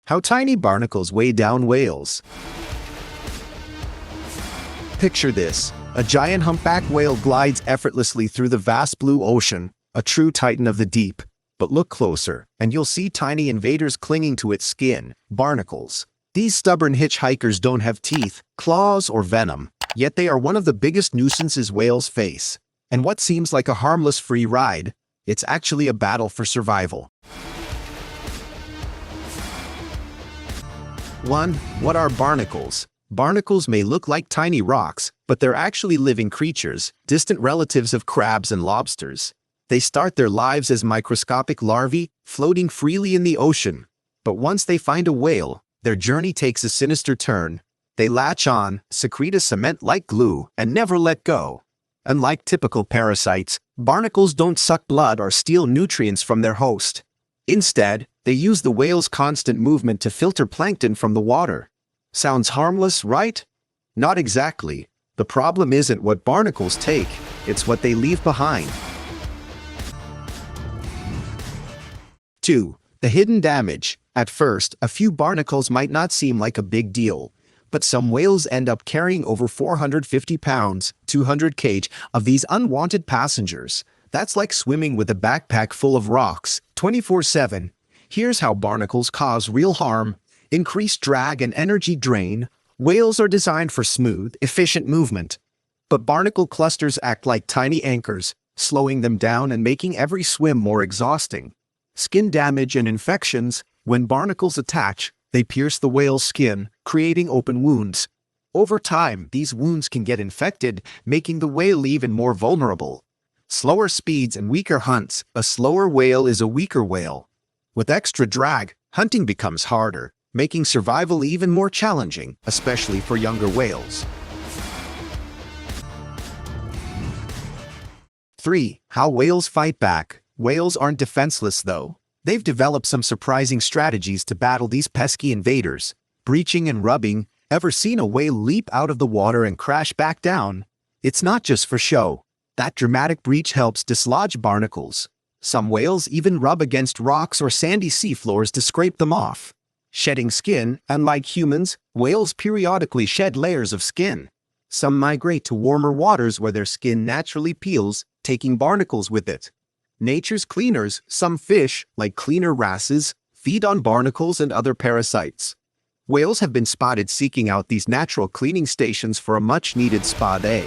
How tiny barnacles weigh down whales. Picture this. A giant humpback whale glides effortlessly through the vast blue ocean, a true titan of the deep. But look closer, and you'll see tiny invaders clinging to its skin, barnacles. These stubborn hitchhikers don't have teeth, claws, or venom, yet they are one of the biggest nuisances whales face. And what seems like a harmless free ride, it's actually a battle for survival. 1. What are barnacles? Barnacles may look like tiny rocks, but they're actually living creatures, distant relatives of crabs and lobsters. They start their lives as microscopic larvae, floating freely in the ocean. But once they find a whale, their journey takes a sinister turn. They latch on, secrete a cement-like glue, and never let go. Unlike typical parasites, barnacles don't suck blood or steal nutrients from their host. Instead, they use the whale's constant movement to filter plankton from the water. Sounds harmless, right? Not exactly. The problem isn't what barnacles take, it's what they leave behind. 2. The hidden damage. At first, a few barnacles might not seem like a big deal, but some whales end up carrying over 450 pounds, 200 kg, of these unwanted passengers. That's like swimming with a backpack full of rocks, 24/7. Here's how barnacles cause real harm. Increased drag and energy drain. Whales are designed for smooth, efficient movement. But barnacle clusters act like tiny anchors, slowing them down and making every swim more exhausting. Skin damage and infections. When barnacles attach, they pierce the whale's skin, creating open wounds. Over time, these wounds can get infected, making the whale even more vulnerable. Slower speeds and weaker hunts. A slower whale is a weaker whale. With extra drag, hunting becomes harder, making survival even more challenging, especially for younger whales. 3. How whales fight back. Whales aren't defenseless though. They've developed some surprising strategies to battle these pesky invaders. Breaching and rubbing. Ever seen a whale leap out of the water and crash back down? It's not just for show. That dramatic breach helps dislodge barnacles. Some whales even rub against rocks or sandy seafloors to scrape them off. Shedding skin. Unlike humans, whales periodically shed layers of skin. Some migrate to warmer waters where their skin naturally peels, taking barnacles with it. Nature's cleaners, some fish, like cleaner wrasses, feed on barnacles and other parasites. Whales have been spotted seeking out these natural cleaning stations for a much-needed spa day.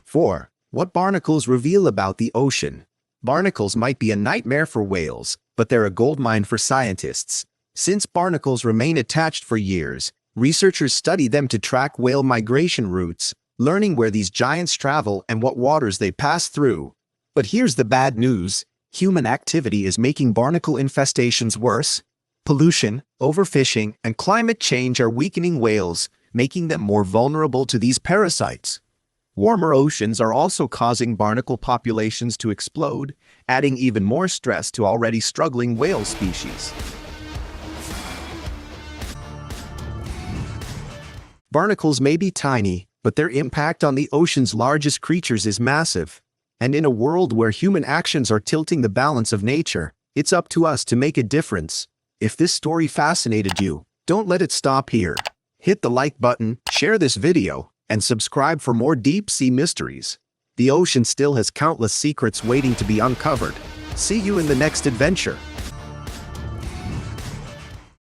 4. What barnacles reveal about the ocean. Barnacles might be a nightmare for whales, but they're a goldmine for scientists. Since barnacles remain attached for years, researchers study them to track whale migration routes, learning where these giants travel and what waters they pass through. But here's the bad news. Human activity is making barnacle infestations worse. Pollution, overfishing, and climate change are weakening whales, making them more vulnerable to these parasites. Warmer oceans are also causing barnacle populations to explode, adding even more stress to already struggling whale species. Barnacles may be tiny, but their impact on the ocean's largest creatures is massive. And in a world where human actions are tilting the balance of nature, it's up to us to make a difference. If this story fascinated you, don't let it stop here. Hit the like button, share this video, and subscribe for more deep-sea mysteries. The ocean still has countless secrets waiting to be uncovered. See you in the next adventure.